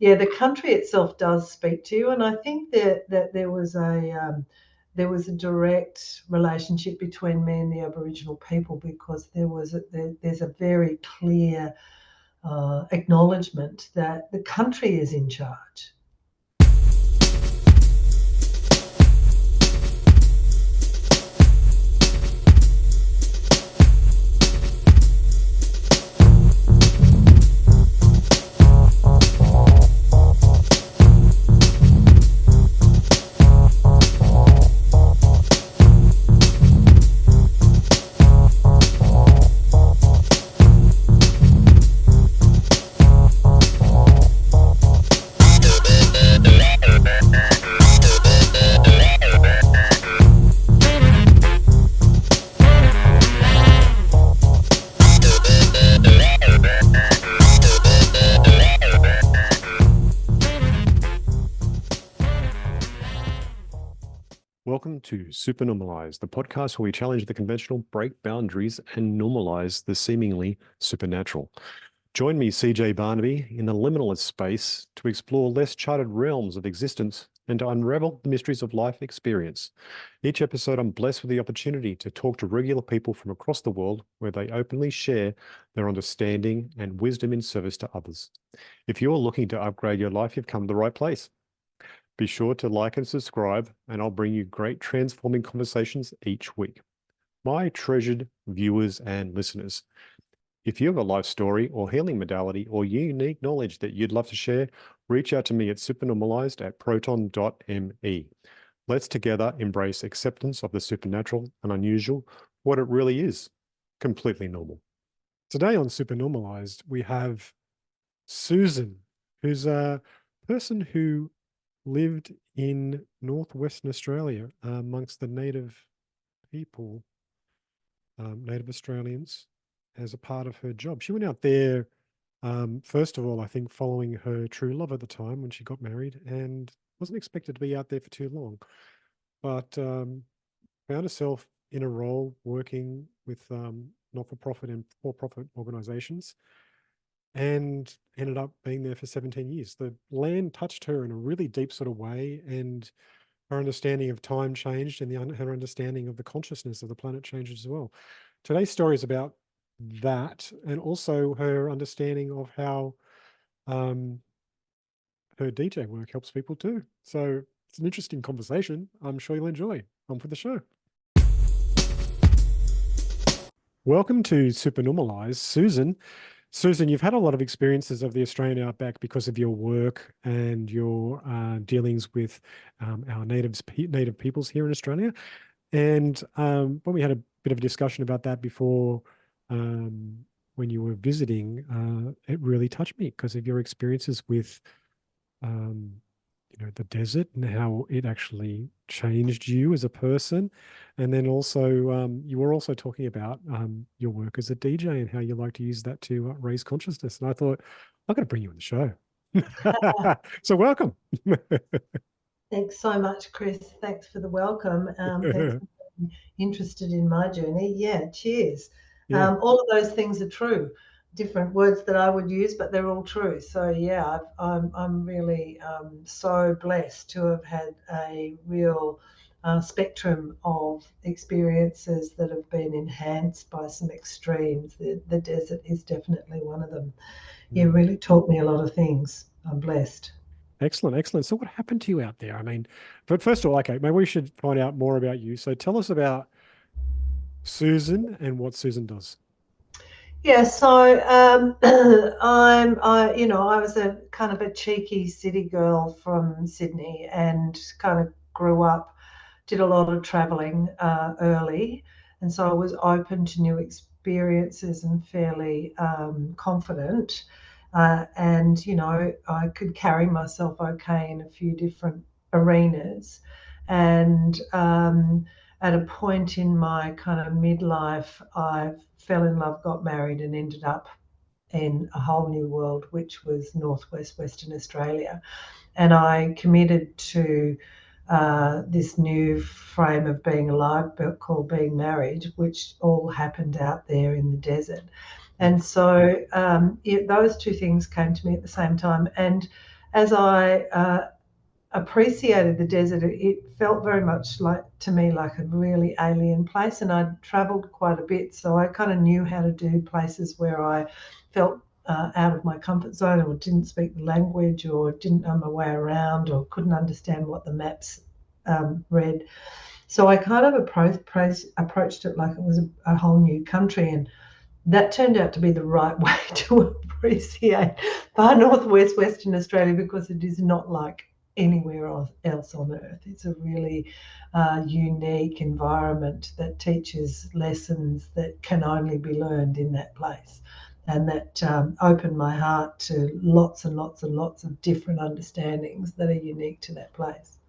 yeah, the country itself does speak to you, and I think that there was a direct relationship between me and the Aboriginal people, because there's a very clear acknowledgement that the country is in charge. Welcome to Supernormalize, the podcast where we challenge the conventional, break boundaries, and normalize the seemingly supernatural. Join me, CJ Barnaby, in the liminalist space to explore less charted realms of existence and to unravel the mysteries of life experience. Each episode, I'm blessed with the opportunity to talk to regular people from across the world where they openly share their understanding and wisdom in service to others. If you're looking to upgrade your life, you've come to the right place. Be sure to like and subscribe, and I'll bring you great transforming conversations each week. My treasured viewers and listeners, if you have a life story or healing modality or unique knowledge that you'd love to share, reach out to me at supernormalized@proton.me. Let's together embrace acceptance of the supernatural and unusual, what it really is, completely normal. Today on Supernormalized, we have Susan, who's a person who lived in northwestern Australia amongst the native people, native Australians, as a part of her job. She went out there, first of all, I think, following her true love at the time when she got married, and wasn't expected to be out there for too long, but found herself in a role working with not-for-profit and for-profit organizations, and ended up being there for 17 years. The land touched her in a really deep sort of way, and her understanding of time changed, and her understanding of the consciousness of the planet changed as well. Today's story is about that, and also her understanding of how her DJ work helps people too. So it's an interesting conversation. I'm sure you'll enjoy. On for the show. Welcome to Supernormalize, Susan. Susan, you've had a lot of experiences of the Australian outback because of your work and your dealings with our native peoples here in Australia. And when we had a bit of a discussion about that before, when you were visiting, it really touched me because of your experiences with the desert and how it actually changed you as a person. And then also, you were also talking about your work as a DJ and how you like to use that to raise consciousness. And I thought, I'm going to bring you on the show. So welcome. Thanks so much, Chris. Thanks for the welcome. Thanks for being interested in my journey. Yeah, cheers. Yeah. All of those things are true. Different words that I would use, but they're all true. So yeah, I'm really so blessed to have had a real spectrum of experiences that have been enhanced by some extremes. The desert is definitely one of them. Yeah, really taught me a lot of things. I'm blessed. Excellent, excellent. So what happened to you out there? I mean, but first of all, okay, maybe we should find out more about you. So tell us about Susan and what Susan does. Yeah, so I was a kind of a cheeky city girl from Sydney, and kind of grew up, did a lot of traveling early, and so I was open to new experiences and fairly confident, and I could carry myself okay in a few different arenas, and at a point in my kind of midlife, I fell in love, got married, and ended up in a whole new world, which was northwest Western Australia. And I committed to this new frame of being alive called being married, which all happened out there in the desert. And so those two things came to me at the same time. And as I appreciated the desert, it felt very much like to me like a really alien place, and I'd traveled quite a bit, so I kind of knew how to do places where I felt out of my comfort zone, or didn't speak the language, or didn't know my way around, or couldn't understand what the maps read. So I kind of approached it like it was a whole new country, and that turned out to be the right way to appreciate far northwest Western Australia, because it is not like anywhere else on earth. It's a really unique environment that teaches lessons that can only be learned in that place. And that opened my heart to lots and lots and lots of different understandings that are unique to that place.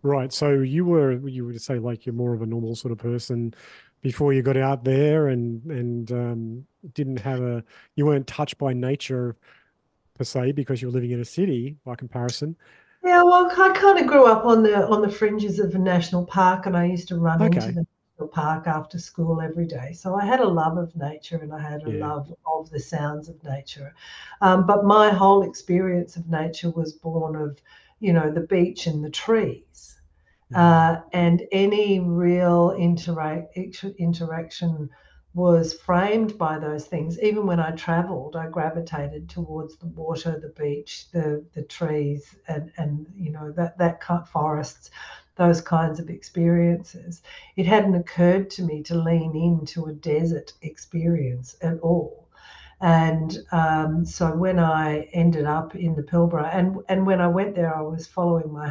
Right. So you would say like you're more of a normal sort of person before you got out there and didn't have you weren't touched by nature per se because you were living in a city by comparison. Yeah, well, I kind of grew up on the fringes of a national park, and I used to run into Okay. the national park after school every day. So I had a love of nature, and I had a Yeah. love of the sounds of nature. But my whole experience of nature was born of, the beach and the trees. Mm. And any real interaction was framed by those things. Even when I traveled, I gravitated towards the water, the beach, the trees, and that kind of forests, those kinds of experiences. It hadn't occurred to me to lean into a desert experience at all. And so when I ended up in the Pilbara, and when I went there, I was following my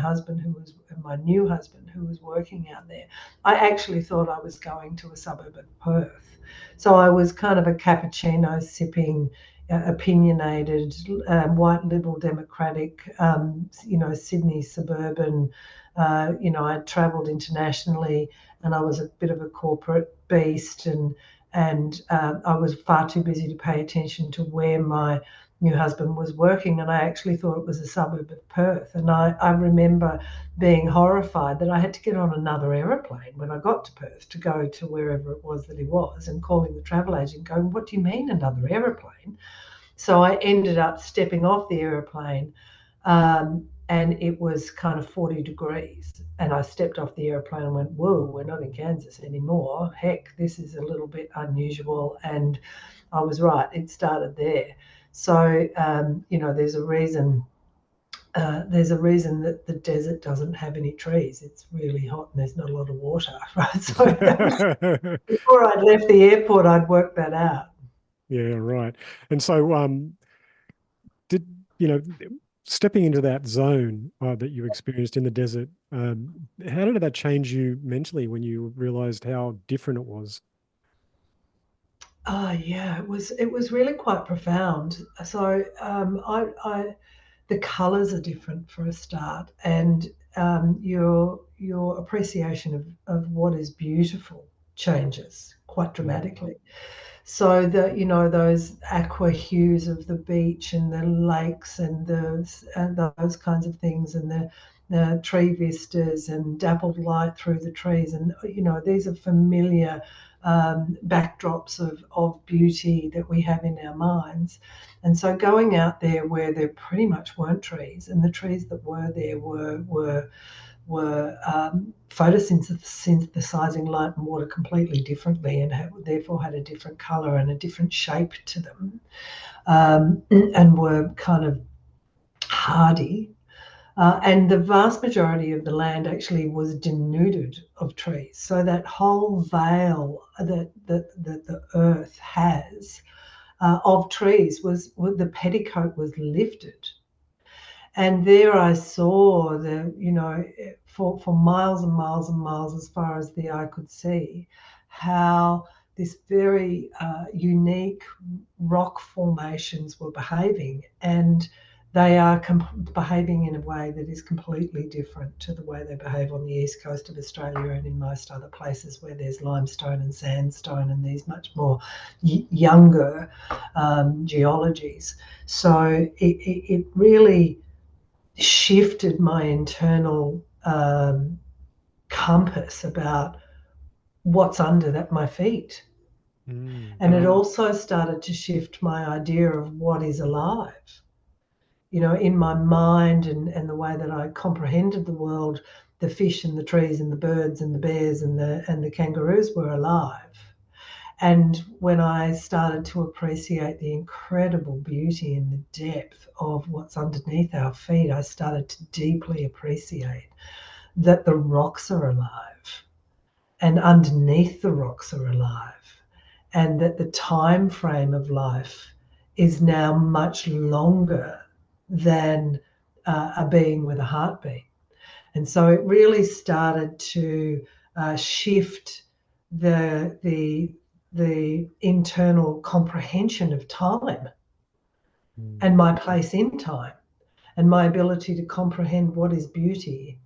new husband, who was working out there. I actually thought I was going to a suburb of Perth. So I was kind of a cappuccino sipping, opinionated, white liberal democratic, Sydney suburban. I travelled internationally, and I was a bit of a corporate beast, and I was far too busy to pay attention to where my new husband was working, and I actually thought it was a suburb of Perth. And I remember being horrified that I had to get on another aeroplane when I got to Perth to go to wherever it was that he was, and calling the travel agent going, "What do you mean another aeroplane?" So I ended up stepping off the aeroplane, and it was kind of 40 degrees. And I stepped off the airplane and went, "Whoa, we're not in Kansas anymore. Heck, this is a little bit unusual." And I was right, it started there. So, there's a reason. There's a reason that the desert doesn't have any trees. It's really hot and there's not a lot of water, right? So that was, before I'd left the airport, I'd worked that out. Yeah, right. And so did you know stepping into that zone that you experienced in the desert, how did that change you mentally when you realized how different it was? Oh yeah, it was really quite profound. So the colours are different for a start, and your appreciation of what is beautiful changes quite Mm. dramatically. So those aqua hues of the beach and the lakes and those kinds of things, and the tree vistas and dappled light through the trees, and these are familiar backdrops of beauty that we have in our minds. And so going out there where there pretty much weren't trees, and the trees that were there were photosynthesizing light and water completely differently, and therefore had a different color and a different shape to them, and were kind of hardy. And the vast majority of the land actually was denuded of trees. So that whole veil that the earth has of trees the petticoat was lifted. And there I saw for miles and miles and miles, as far as the eye could see, how this very unique rock formations were behaving. And they are behaving in a way that is completely different to the way they behave on the east coast of Australia and in most other places where there's limestone and sandstone and these much more younger geologies. So it really shifted my internal compass about what's under my feet. Mm. And it also started to shift my idea of what is alive. in my mind and the way that I comprehended the world, the fish and the trees and the birds and the bears and the kangaroos were alive. And when I started to appreciate the incredible beauty and the depth of what's underneath our feet, I started to deeply appreciate that the rocks are alive, and underneath the rocks are alive, and that the time frame of life is now much longer than a being with a heartbeat. And so it really started to shift the internal comprehension of time and my place in time, and my ability to comprehend what is beauty,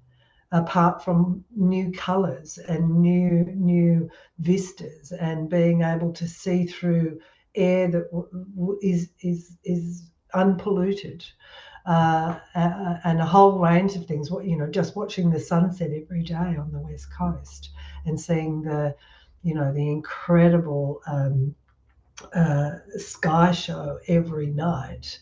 apart from new colors and new vistas, and being able to see through air that is unpolluted, and a whole range of things. Just watching the sunset every day on the West Coast and seeing the incredible sky show every night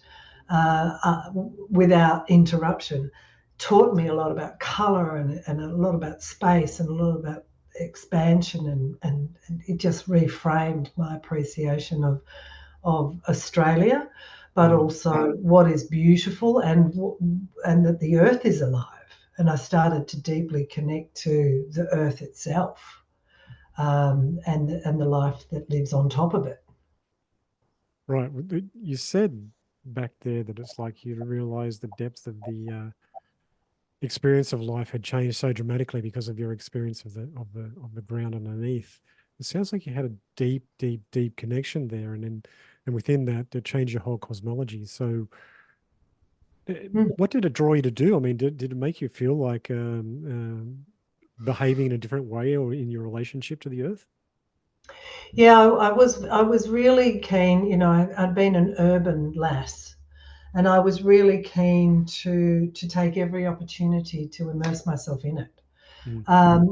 without interruption taught me a lot about color and a lot about space and a lot about expansion, and it just reframed my appreciation of Australia, but also what is beautiful and that the earth is alive. And I started to deeply connect to the earth itself, and the life that lives on top of it. Right. You said back there that it's like you realize the depth of the experience of life had changed so dramatically because of your experience of the ground underneath. It sounds like you had a deep, deep, deep connection there, and within that, to change your whole cosmology. So, what did it draw you to do? I mean, did it make you feel like behaving in a different way, or in your relationship to the earth? Yeah, I was really keen. I'd been an urban lass, and I was really keen to take every opportunity to immerse myself in it.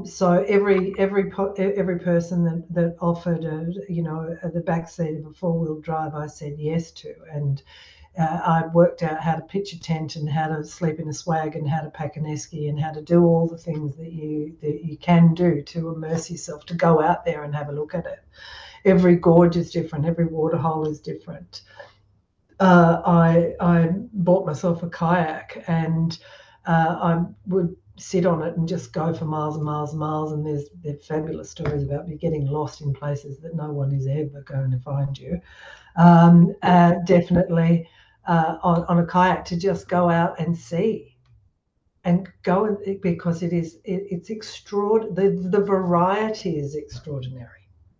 So every person that offered the backseat of a 4-wheel drive, I said yes to, and I'd worked out how to pitch a tent and how to sleep in a swag and how to pack an esky and how to do all the things that you can do to immerse yourself, to go out there and have a look at it. Every gorge is different. Every waterhole is different. I bought myself a kayak, and I would sit on it and just go for miles and miles and miles. And there's fabulous stories about me getting lost in places that no one is ever going to find you. Definitely on a kayak, to just go out and see and go, because it's extraordinary. The variety is extraordinary.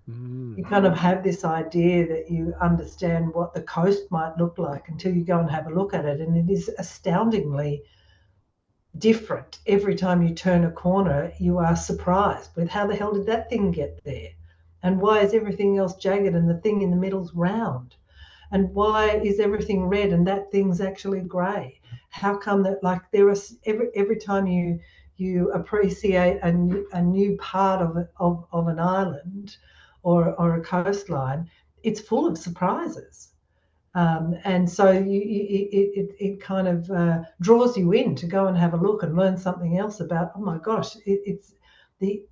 You kind of have this idea that you understand what the coast might look like until you go and have a look at it. And it is astoundingly different. Every time you turn a corner, you are surprised with how the hell did that thing get there? And why is everything else jagged and the thing in the middle's round? And why is everything red and that thing's actually grey? How come that, like, there are every time you appreciate a new part of an island or a coastline, it's full of surprises. And so it kind of draws you in to go and have a look and learn something else about, oh my gosh, you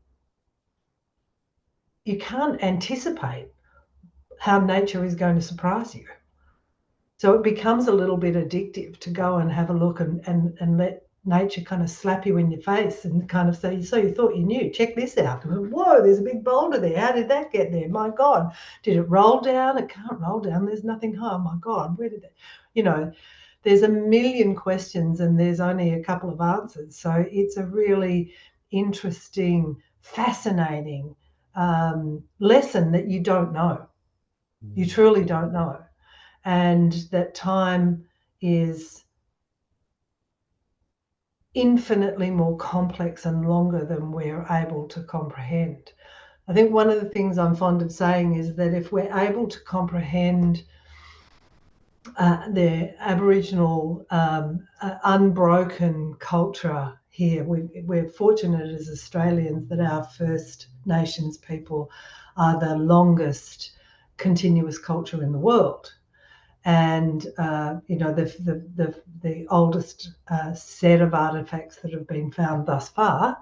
can't anticipate how nature is going to surprise you. So it becomes a little bit addictive to go and have a look and let nature kind of slap you in your face and kind of say, so you thought you knew, check this out. Whoa, there's a big boulder there. How did that get there? My God, did it roll down? It can't roll down. There's nothing. Oh my God, where did it? There's a million questions and there's only a couple of answers. So it's a really interesting, fascinating lesson that you don't know. You truly don't know. And that time is infinitely more complex and longer than we're able to comprehend. I think one of the things I'm fond of saying is that if we're able to comprehend the Aboriginal unbroken culture here, we're fortunate as Australians that our First Nations people are the longest continuous culture in the world. And the oldest set of artifacts that have been found thus far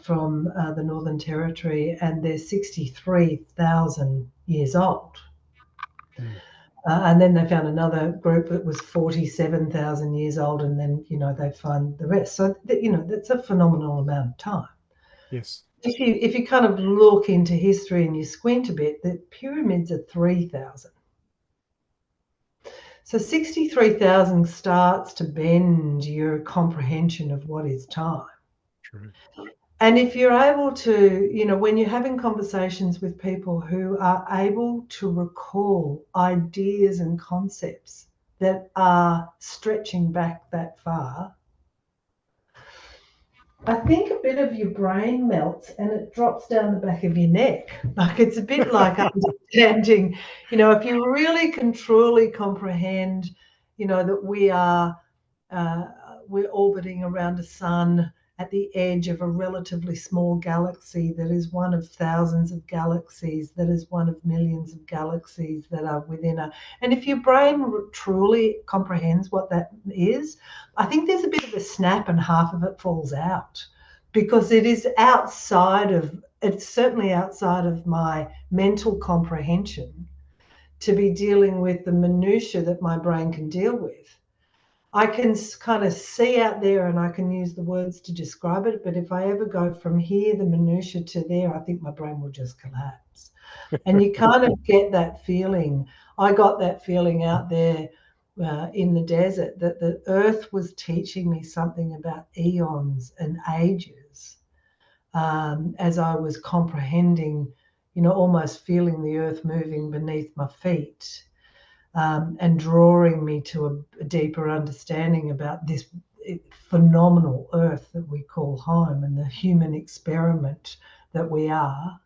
from the Northern Territory, and they're 63,000 years old. And then they found another group that was 47,000 years old, and then they find the rest. So that's a phenomenal amount of time. Yes. If you kind of look into history and you squint a bit, the pyramids are 3,000. So 63,000 starts to bend your comprehension of what is time. True. And if you're able to, when you're having conversations with people who are able to recall ideas and concepts that are stretching back that far, I think a bit of your brain melts and it drops down the back of your neck. Like, it's a bit like understanding, if you really can truly comprehend, that we're orbiting around a sun at the edge of a relatively small galaxy that is one of thousands of galaxies, that is one of millions of galaxies that are within and if your brain truly comprehends what that is, I think there's a bit of a snap and half of it falls out, because it's certainly outside of my mental comprehension to be dealing with the minutiae that my brain can deal with. I can kind of see out there and I can use the words to describe it. But if I ever go from here, the minutiae, to there, I think my brain will just collapse. And you kind of get that feeling. I got that feeling out there in the desert, that the earth was teaching me something about eons and ages, as I was comprehending, almost feeling the earth moving beneath my feet. And drawing me to a deeper understanding about this phenomenal earth that we call home and the human experiment that we are.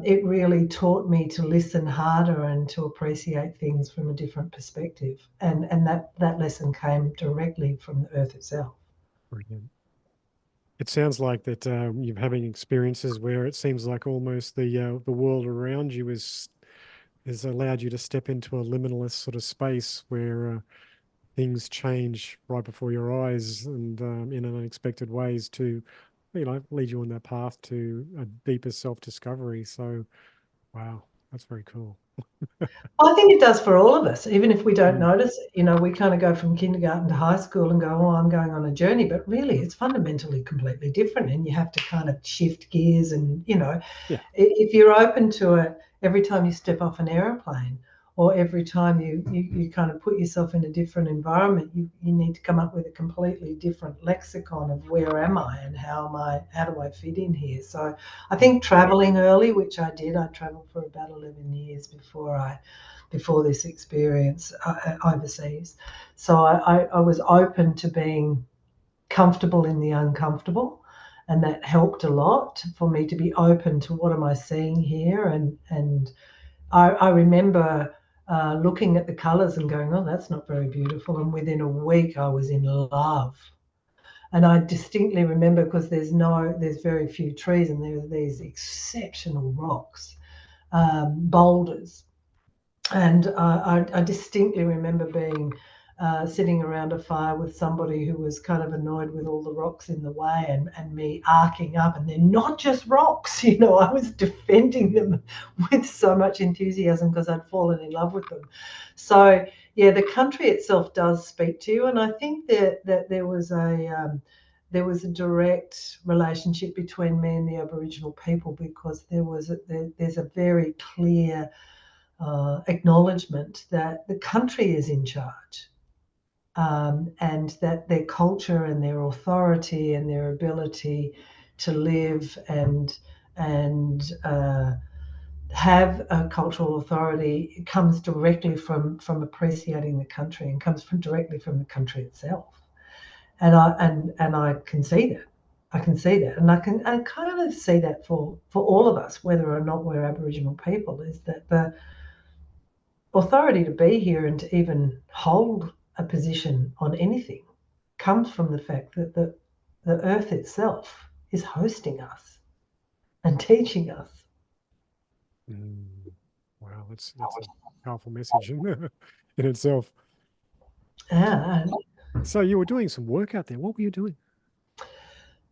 It really taught me to listen harder and to appreciate things from a different perspective. And that lesson came directly from the earth itself. Brilliant. It sounds like that you're having experiences where it seems like almost the world around you has allowed you to step into a limitless sort of space where things change right before your eyes and in unexpected ways to, lead you on that path to a deeper self-discovery. So, wow, that's very cool. I think it does for all of us, even if we don't notice it. We kind of go from kindergarten to high school and go, oh, I'm going on a journey. But really, it's fundamentally completely different. And you have to kind of shift gears. And, Yeah. if you're open to it, every time you step off an aeroplane, or every time you kind of put yourself in a different environment, you need to come up with a completely different lexicon of where am I and how do I fit in here. So I think traveling early, which I did, I traveled for about 11 years before this experience overseas. So I was open to being comfortable in the uncomfortable, and that helped a lot for me to be open to what am I seeing here. And I remember looking at the colors and going, oh, that's not very beautiful. And within a week, I was in love. And I distinctly remember, because there's very few trees, and there are these exceptional rocks, boulders. And I distinctly remember being sitting around a fire with somebody who was kind of annoyed with all the rocks in the way, and me arcing up, and they're not just rocks, I was defending them with so much enthusiasm because I'd fallen in love with them. So yeah, the country itself does speak to you, and I think that there was a direct relationship between me and the Aboriginal people, because there's a very clear acknowledgement that the country is in charge, and that their culture and their authority and their ability to live and have a cultural authority comes directly from appreciating the country, and comes directly from the country itself. And I can see that. I can see that, and I kind of see that for all of us, whether or not we're Aboriginal people, is that the authority to be here and to even hold a position on anything comes from the fact that the earth itself is hosting us and teaching us. Wow, that's powerful message in itself. Yeah. So you were doing some work out there. What were you doing?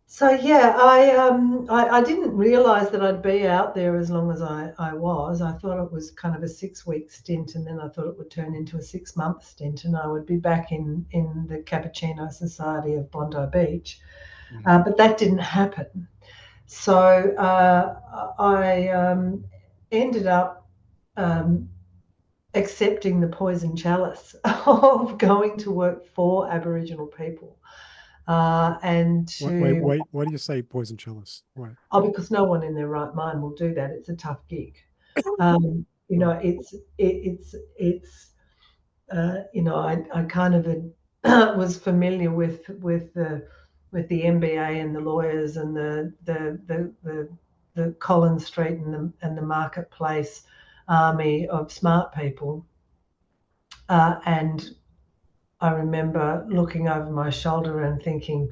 So yeah, I didn't realise that I'd be out there as long as I was. I thought it was kind of a 6-week stint, and then I thought it would turn into a 6-month stint, and I would be back in the Cappuccino Society of Bondi Beach. But that didn't happen. So I ended up accepting the poison chalice of going to work for Aboriginal people. And to Wait. Why do you say poison chalice? Why? because no one in their right mind will do that. It's a tough gig. You know, Right. it's you know, I kind of was familiar with the MBA and the lawyers and the Collins Street and the marketplace army of smart people, and I remember looking over my shoulder and thinking,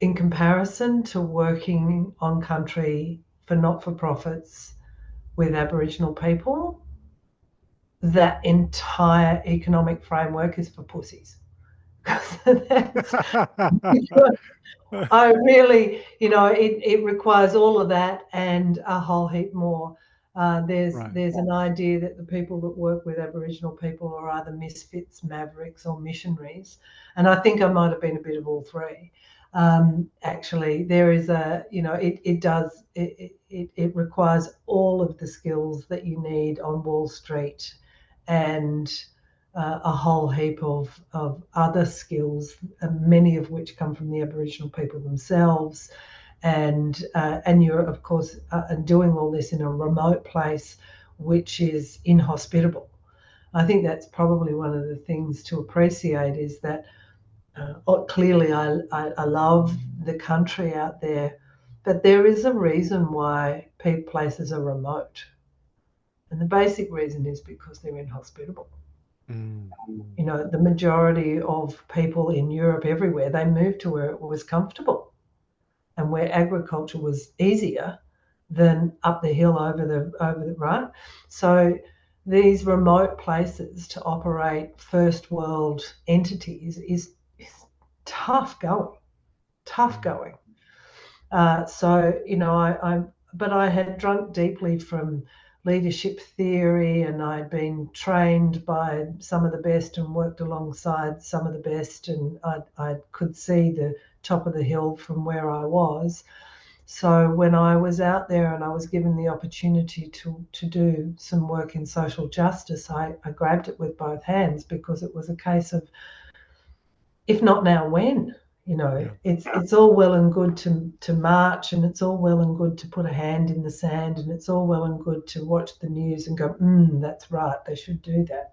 in comparison to working on country for not-for-profits with Aboriginal people, that entire economic framework is for pussies. That's, I really, it requires all of that and a whole heap more. Right. There's an idea that the people that work with Aboriginal people are either misfits, mavericks, or missionaries, and I think I might have been a bit of all three. Actually, there is it requires all of the skills that you need on Wall Street, and a whole heap of other skills, many of which come from the Aboriginal people themselves. And you're, of course, doing all this in a remote place, which is inhospitable. I think that's probably one of the things to appreciate, is that clearly I love the country out there, but there is a reason why places are remote. And the basic reason is because they're inhospitable. The majority of people in Europe, everywhere, they moved to where it was comfortable and where agriculture was easier than up the hill over the right. So these remote places to operate first world entities is tough going. But I had drunk deeply from leadership theory, and I'd been trained by some of the best and worked alongside some of the best, and I could see the top of the hill from where I was. So when I was out there and I was given the opportunity to do some work in social justice, I grabbed it with both hands, because it was a case of, if not now, when? Yeah. It's all well and good to march, and it's all well and good to put a hand in the sand, and it's all well and good to watch the news and go, that's right, they should do that.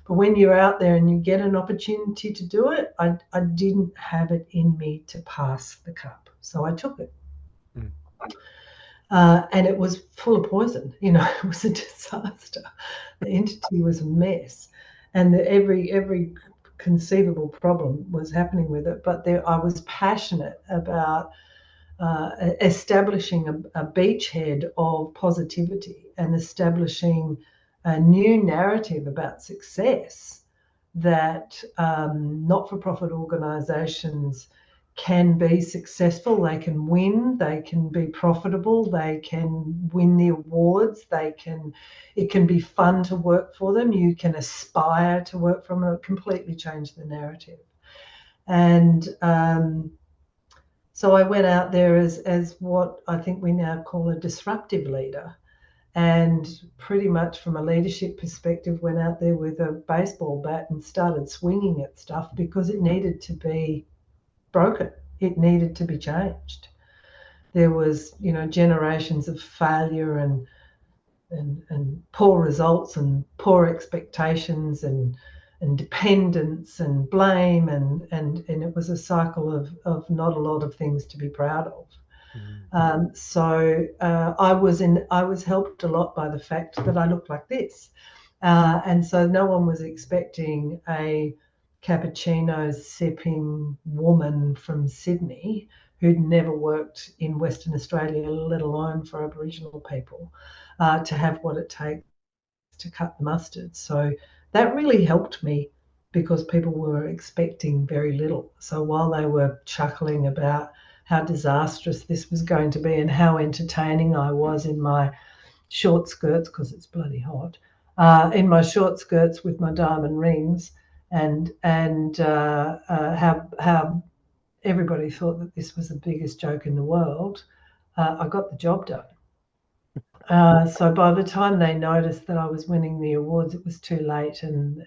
But when you're out there and you get an opportunity to do it, I didn't have it in me to pass the cup, so I took it. And it was full of poison. It was a disaster. The entity was a mess, and every conceivable problem was happening with it. But I was passionate about establishing a beachhead of positivity and establishing a new narrative about success, that not-for-profit organisations can be successful, they can win, they can be profitable, they can win the awards, it can be fun to work for them, you can aspire to work from them. Completely change the narrative. And so I went out there as what I think we now call a disruptive leader, and pretty much from a leadership perspective went out there with a baseball bat and started swinging at stuff, because it needed to be broken. It needed to be changed. There was, generations of failure and poor results and poor expectations and dependence and blame, and it was a cycle of not a lot of things to be proud of. So I was helped a lot by the fact that I looked like this, and so no one was expecting a cappuccino sipping woman from Sydney who'd never worked in Western Australia, let alone for Aboriginal people, to have what it takes to cut the mustard. So that really helped me because people were expecting very little. So while they were chuckling about how disastrous this was going to be and how entertaining I was in my short skirts, because it's bloody hot, in my short skirts with my diamond rings, and how everybody thought that this was the biggest joke in the world, I got the job done. So by the time they noticed that I was winning the awards, it was too late, and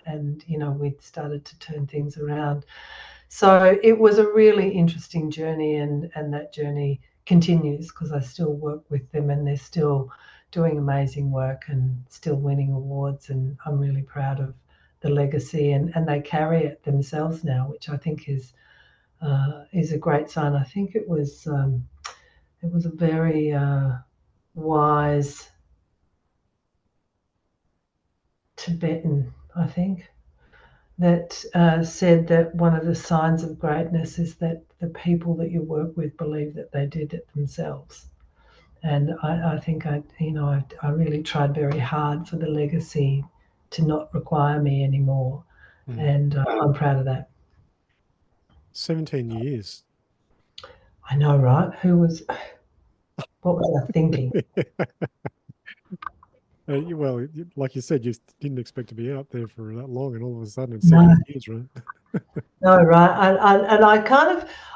we'd started to turn things around. So it was a really interesting journey, and that journey continues because I still work with them, and they're still doing amazing work and still winning awards, and I'm really proud of the legacy, and they carry it themselves now, which I think is a great sign. I think it was a very wise Tibetan, I think, that said that one of the signs of greatness is that the people that you work with believe that they did it themselves. And I think I really tried very hard for the legacy to not require me anymore. And I'm proud of that. 17 years. I know, right? What was I thinking? Well, like you said, you didn't expect to be out there for that long, and all of a sudden it's No. 17 years, right? No, right. And I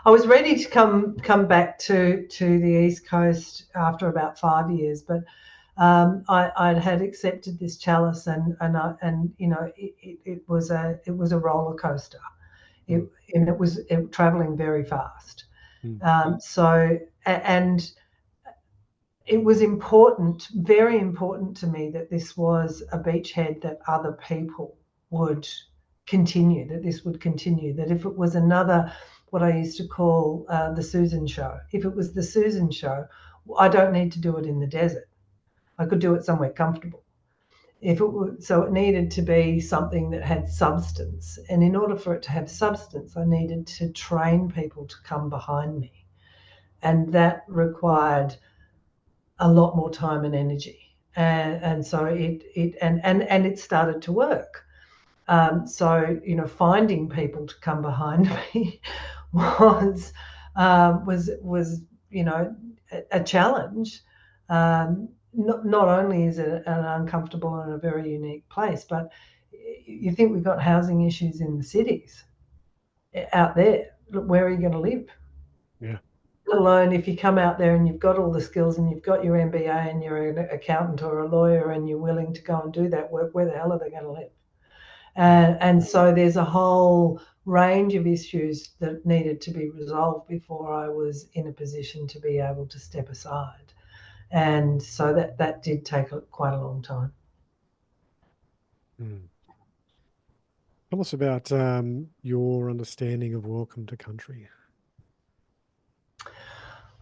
was ready to come back to the East Coast after about 5 years, but I had accepted this chalice, and it was a roller coaster. And it was traveling very fast. And it was important, very important to me, that this was a beachhead that other people would continue, that if it was another, what I used to call the Susan show, if it was the Susan show, I don't need to do it in the desert. I could do it somewhere comfortable. So it needed to be something that had substance. And in order for it to have substance, I needed to train people to come behind me. And that required a lot more time and energy. And so it started to work. So finding people to come behind me was a challenge. Not only is it an uncomfortable and a very unique place, but you think we've got housing issues in the cities out there. Where are you going to live? Yeah. Alone, if you come out there and you've got all the skills and you've got your MBA and you're an accountant or a lawyer and you're willing to go and do that work, where the hell are they going to live? And so there's a whole range of issues that needed to be resolved before I was in a position to be able to step aside. And so that did take quite a long time. Tell us about your understanding of welcome to country.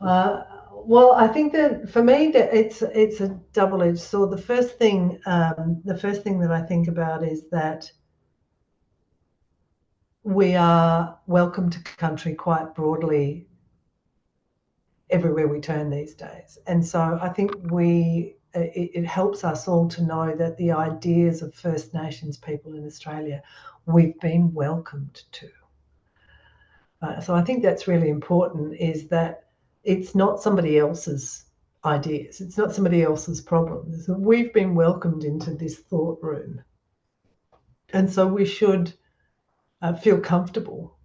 Well, I think that for me that it's a double-edged sword. The first thing that I think about is that we are welcome to country quite broadly everywhere we turn these days. And so I think it helps us all to know that the ideas of First Nations people in Australia, we've been welcomed to. So I think that's really important, is that it's not somebody else's ideas. It's not somebody else's problems. We've been welcomed into this thought room. And so we should feel comfortable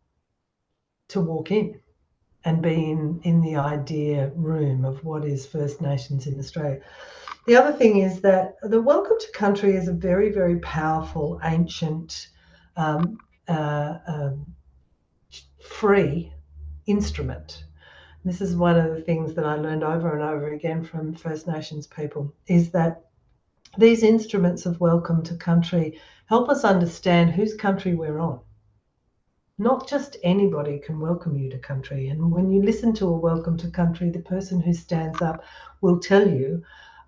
to walk in and be in the idea room of what is First Nations in Australia. The other thing is that the welcome to country is a very, very powerful, ancient, free instrument. This is one of the things that I learned over and over again from First Nations people, is that these instruments of welcome to country help us understand whose country we're on. Not just anybody can welcome you to country. And when you listen to a welcome to country, the person who stands up will tell you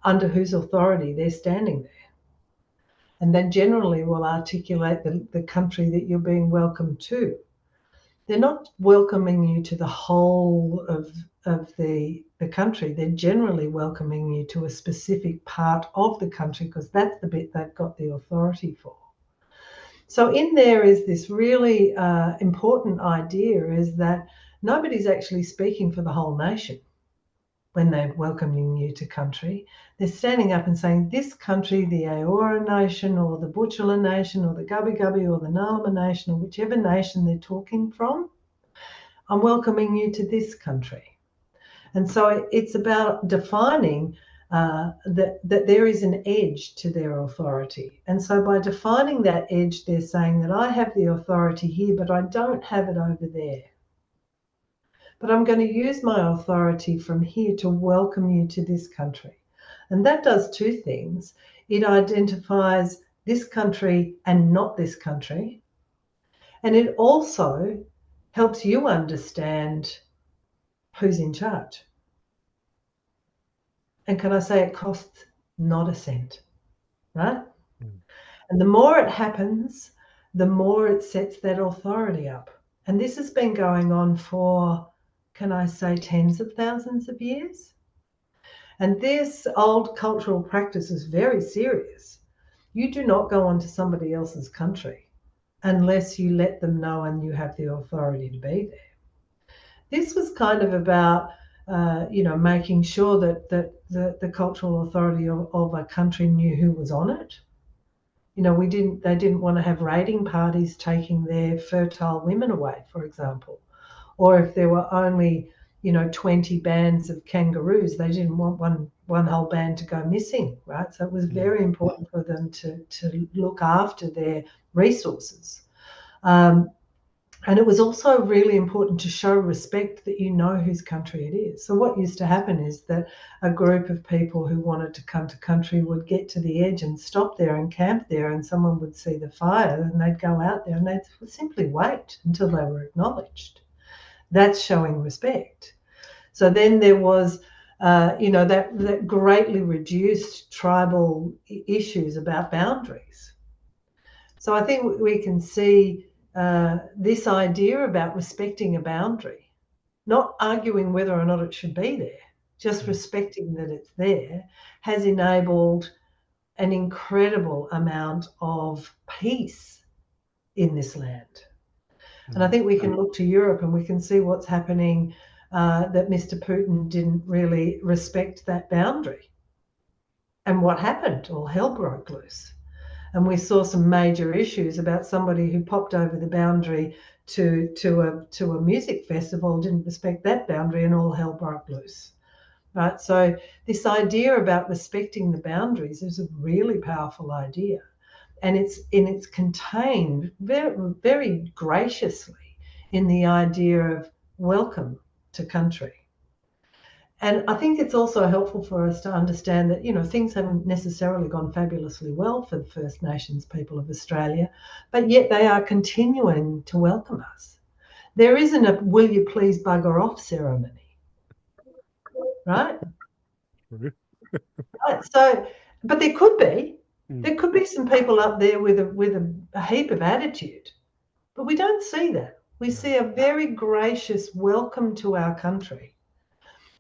under whose authority they're standing there. And then generally will articulate the country that you're being welcomed to. they're not welcoming you to the whole of the country. They're generally welcoming you to a specific part of the country because that's the bit they've got the authority for. So in there is this really important idea is that nobody's actually speaking for the whole nation when they're welcoming you to country. They're standing up and saying, this country, the Eora nation or the Butchulla nation or the Gubbi Gubbi or the Nalama nation or whichever nation they're talking from, I'm welcoming you to this country. And so it's about defining that there is an edge to their authority. And so by defining that edge, they're saying that I have the authority here, but I don't have it over there. But I'm going to use my authority from here to welcome you to this country. And that does two things. It identifies this country and not this country. And it also helps you understand who's in charge. And can I say it costs not a cent, right? Mm. And the more it happens, the more it sets that authority up. And this has been going on for, can I say, tens of thousands of years? And this old cultural practice is very serious. You do not go onto somebody else's country unless you let them know and you have the authority to be there. This was kind of about making sure that the cultural authority of a country knew who was on it. They didn't want to have raiding parties taking their fertile women away, for example. Or if there were only, 20 bands of kangaroos, they didn't want one whole band to go missing, right? So it was very important for them to look after their resources. And it was also really important to show respect that you know whose country it is. So what used to happen is that a group of people who wanted to come to country would get to the edge and stop there and camp there, and someone would see the fire and they'd go out there and they'd simply wait until they were acknowledged. That's showing respect. So then there was, that greatly reduced tribal issues about boundaries. So I think we can see this idea about respecting a boundary, not arguing whether or not it should be there, just respecting that it's there, has enabled an incredible amount of peace in this land. And I think we can look to Europe and we can see what's happening, that Mr. Putin didn't really respect that boundary. And what happened? All hell broke loose. And we saw some major issues about somebody who popped over the boundary to a music festival, didn't respect that boundary, and all hell broke loose. Right? So this idea about respecting the boundaries is a really powerful idea. And it's contained very, very graciously in the idea of welcome to country. And I think it's also helpful for us to understand that, things haven't necessarily gone fabulously well for the First Nations people of Australia, but yet they are continuing to welcome us. There isn't a will you please bugger off ceremony, right? Right. So, but there could be. There could be some people up there with a heap of attitude, but we don't see that. We see a very gracious welcome to our country.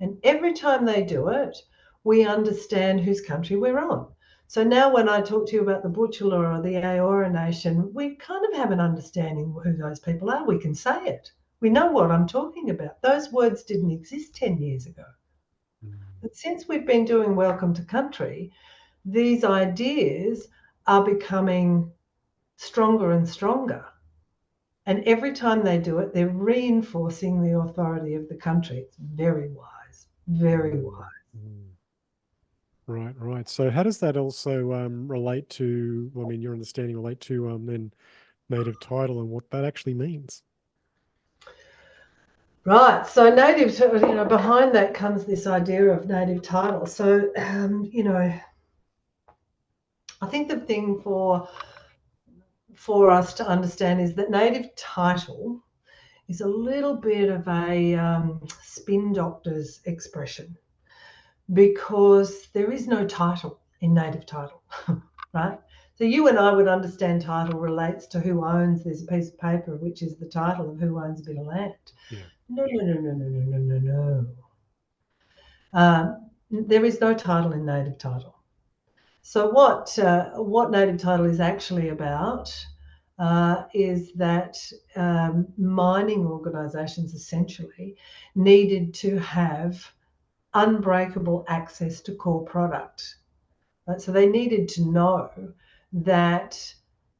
And every time they do it, we understand whose country we're on. So now when I talk to you about the Butchulla or the Eora Nation, we kind of have an understanding who those people are. We can say it. We know what I'm talking about. Those words didn't exist 10 years ago. But since we've been doing Welcome to Country, these ideas are becoming stronger and stronger. And every time they do it, they're reinforcing the authority of the country. It's very wise. Very wise. Right. So how does that also relate to, your understanding relate to then native title and what that actually means? Right. So native, behind that comes this idea of native title. So, I think the thing for us to understand is that native title is a little bit of a spin doctor's expression, because there is no title in native title, right? So you and I would understand title relates to who owns. There's a piece of paper which is the title of who owns a bit of land. Yeah. No. There is no title in native title. So what native title is actually about is that mining organisations essentially needed to have unbreakable access to core product. Right? So they needed to know that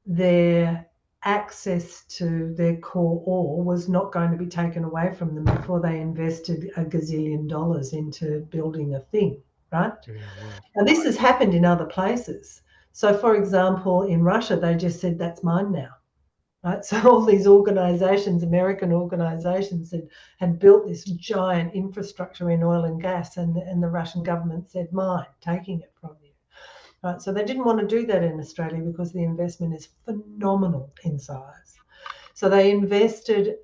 their access to their core ore was not going to be taken away from them before they invested $1 gazillion into building a thing, right? Yeah, right. Now, this has happened in other places. So, for example, in Russia, they just said, that's mine now. Right? So all these organizations, American organizations, had built this giant infrastructure in oil and gas, and the Russian government said, mine, taking it from you. Right? So they didn't want to do that in Australia because the investment is phenomenal in size. So they invested,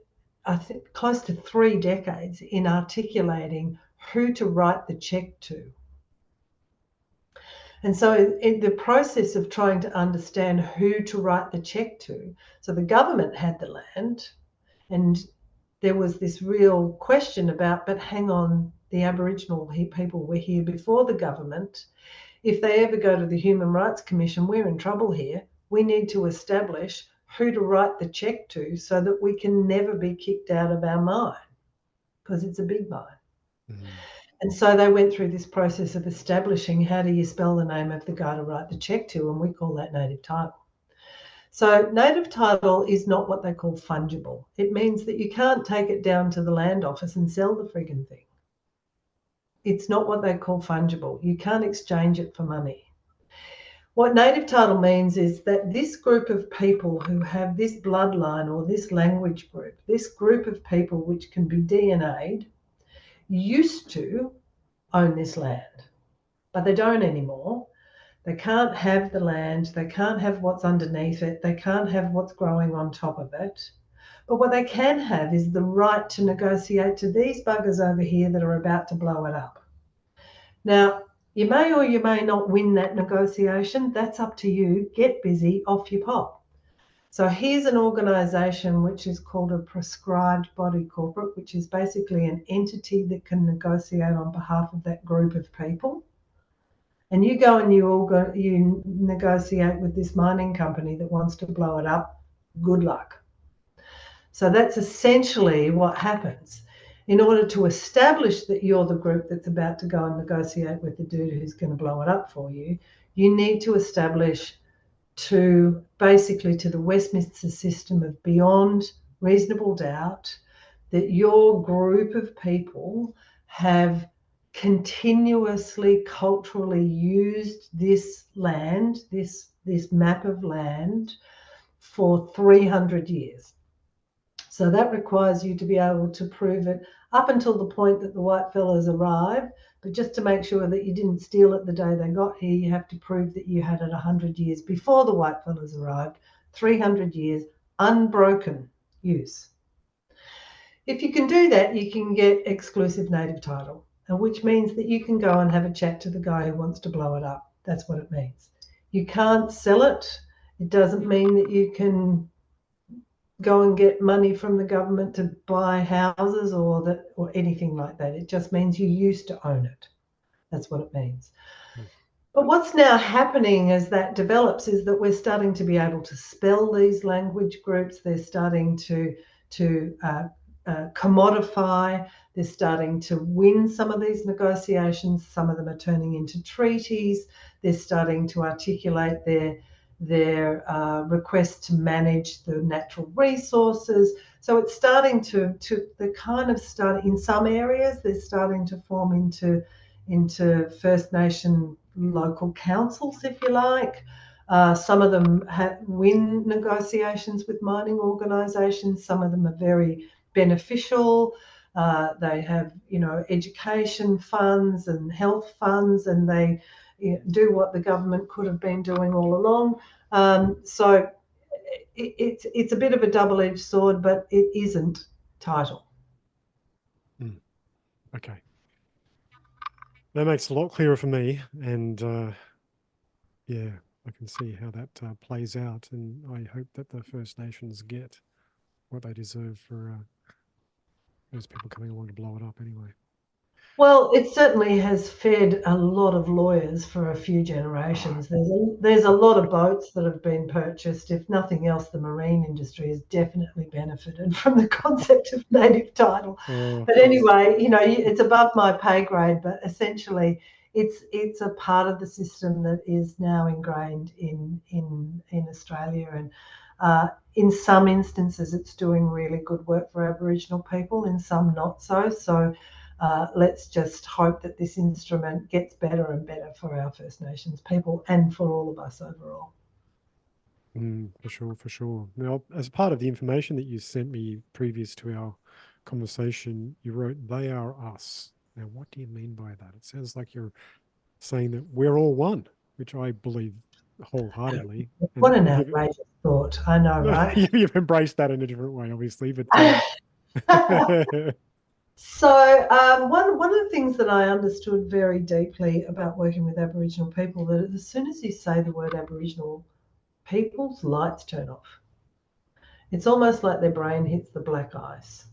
I think, close to 3 decades in articulating who to write the check to. And so in the process of trying to understand who to write the check to, so the government had the land, and there was this real question about, but hang on, the Aboriginal people were here before the government. If they ever go to the Human Rights Commission, we're in trouble here. We need to establish who to write the check to so that we can never be kicked out of our mine, because it's a big mine. Mm-hmm. And so they went through this process of establishing how do you spell the name of the guy to write the check to, and we call that native title. So native title is not what they call fungible. It means that you can't take it down to the land office and sell the friggin' thing. It's not what they call fungible. You can't exchange it for money. What native title means is that this group of people who have this bloodline or this language group, this group of people which can be DNA'd, used to own this land, but they don't anymore. They can't have the land, they can't have what's underneath it, they can't have what's growing on top of it. But what they can have is the right to negotiate to these buggers over here that are about to blow it up. Now, you may or you may not win that negotiation. That's up to you. Get busy, off you pop. So here's an organisation which is called a prescribed body corporate, which is basically an entity that can negotiate on behalf of that group of people. And you go and you negotiate with this mining company that wants to blow it up. Good luck. So that's essentially what happens. In order to establish that you're the group that's about to go and negotiate with the dude who's going to blow it up for you, you need to establish basically to the Westminster system of beyond reasonable doubt that your group of people have continuously culturally used this land, this map of land, for 300 years. So that requires you to be able to prove it up until the point that the white fellas arrive. But just to make sure that you didn't steal it the day they got here, you have to prove that you had it 100 years before the white fellas arrived, 300 years, unbroken use. If you can do that, you can get exclusive native title, which means that you can go and have a chat to the guy who wants to blow it up. That's what it means. You can't sell it. It doesn't mean that you can go and get money from the government to buy houses or anything like that. It just means you used to own it. That's what it means. But what's now happening as that develops is that we're starting to be able to spell these language groups. They're starting to commodify. They're starting to win some of these negotiations. Some of them are turning into treaties. They're starting to articulate their request to manage the natural resources. So it's starting to they're kind of start in some areas, they're starting to form into First Nation local councils, if you like. Some of them win negotiations with mining organisations. Some of them are very beneficial. They have, education funds and health funds, and they do what the government could have been doing all along. So it's a bit of a double-edged sword, but it isn't title. Okay. That makes a lot clearer for me. And yeah, I can see how that plays out, and I hope that the First Nations get what they deserve for those people coming along to blow it up anyway. Well, it certainly has fed a lot of lawyers for a few generations. There's a lot of boats that have been purchased. If nothing else, the marine industry has definitely benefited from the concept of native title. Oh, But anyway, it's above my pay grade, but essentially it's a part of the system that is now ingrained in Australia. And in some instances, it's doing really good work for Aboriginal people, in some not so. So let's just hope that this instrument gets better and better for our First Nations people and for all of us overall. for sure, for sure. Now, as part of the information that you sent me previous to our conversation, you wrote, "They are us." Now, what do you mean by that? It sounds like you're saying that we're all one, which I believe wholeheartedly. What an And you've, outrageous thought. I know, right? you've embraced that in a different way, obviously, but So one of the things that I understood very deeply about working with Aboriginal people, that as soon as you say the word Aboriginal, people's lights turn off. It's almost like their brain hits the black ice.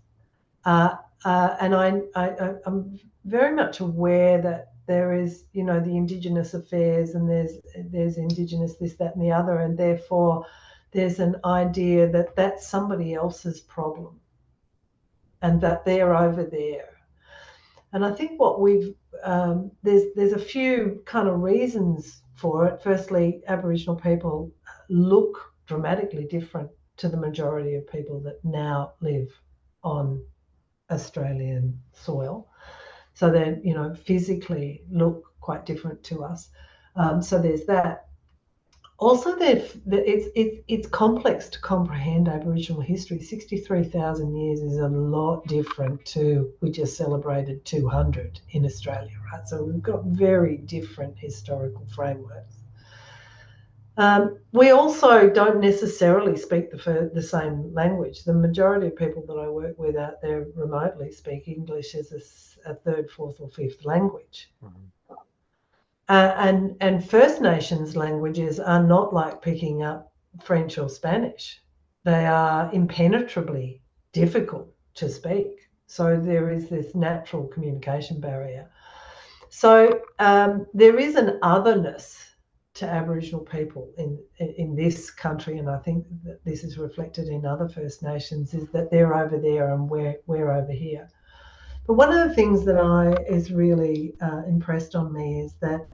And I'm very much aware that there is, the Indigenous affairs, and there's Indigenous this, that, and the other, and therefore there's an idea that that's somebody else's problem, and that they're over there. And I think what there's a few kind of reasons for it. Firstly, Aboriginal people look dramatically different to the majority of people that now live on Australian soil. So they, physically look quite different to us. So there's that. Also, it's complex to comprehend Aboriginal history. 63,000 years is a lot different to, we just celebrated 200 in Australia, right? So we've got very different historical frameworks. We also don't necessarily speak the same language. The majority of people that I work with out there remotely speak English as a third, fourth, or fifth language. Mhm. And First Nations languages are not like picking up French or Spanish. They are impenetrably difficult to speak. So there is this natural communication barrier. So there is an otherness to Aboriginal people in this country, and I think that this is reflected in other First Nations, is that they're over there and we're over here. But one of the things that is really impressed on me is that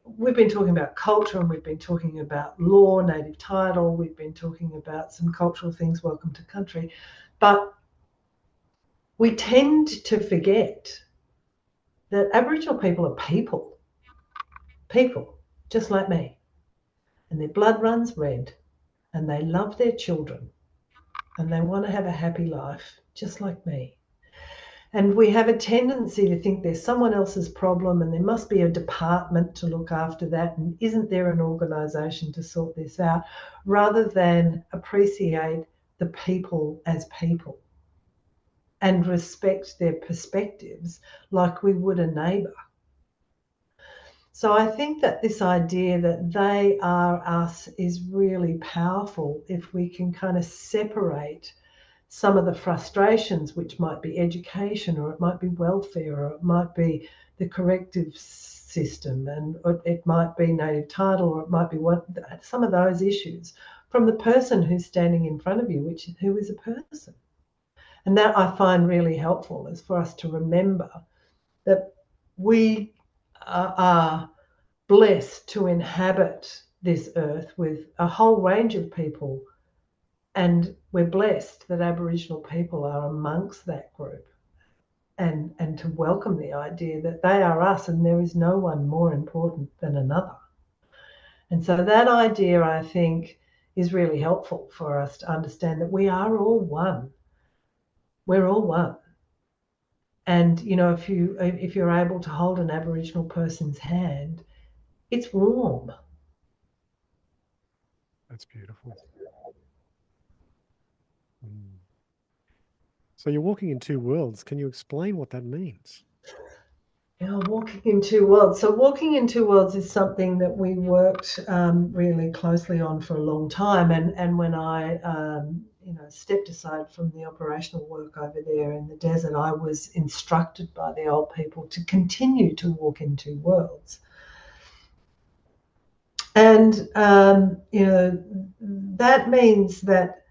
we've been talking about culture, and we've been talking about law, native title, we've been talking about some cultural things, welcome to country, but we tend to forget that Aboriginal people are people just like me, and their blood runs red, and they love their children, and they want to have a happy life just like me. And we have a tendency to think there's someone else's problem, and there must be a department to look after that, and isn't there an organisation to sort this out, rather than appreciate the people as people and respect their perspectives like we would a neighbour. So I think that this idea that they are us is really powerful if we can kind of separate some of the frustrations, which might be education, or it might be welfare, or it might be the corrective system, and it might be native title, or it might be some of those issues, from the person who's standing in front of you, who is a person. And that I find really helpful, is for us to remember that we are blessed to inhabit this earth with a whole range of people, and we're blessed that Aboriginal people are amongst that group, and to welcome the idea that they are us and there is no one more important than another. And so that idea, I think, is really helpful for us to understand that we are all one. We're all one. And if you're able to hold an Aboriginal person's hand, it's warm. That's beautiful. Mm. So you're walking in two worlds. Can you explain what that means? Yeah, walking in two worlds. So walking in two worlds is something that we worked really closely on for a long time. And when I, stepped aside from the operational work over there in the desert, I was instructed by the old people to continue to walk in two worlds. And, that means that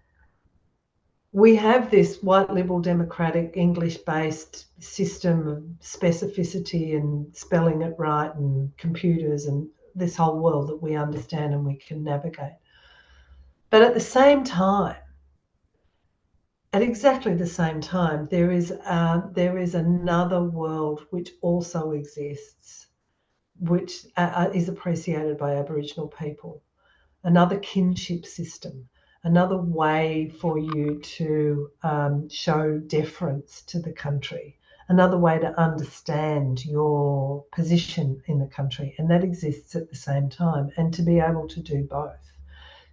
we have this white liberal democratic English-based system of specificity and spelling it right and computers and this whole world that we understand and we can navigate. But at the same time, at exactly the same time, there is another world which also exists, which is appreciated by Aboriginal people. Another kinship system, another way for you to show deference to the country, another way to understand your position in the country. And that exists at the same time. And to be able to do both,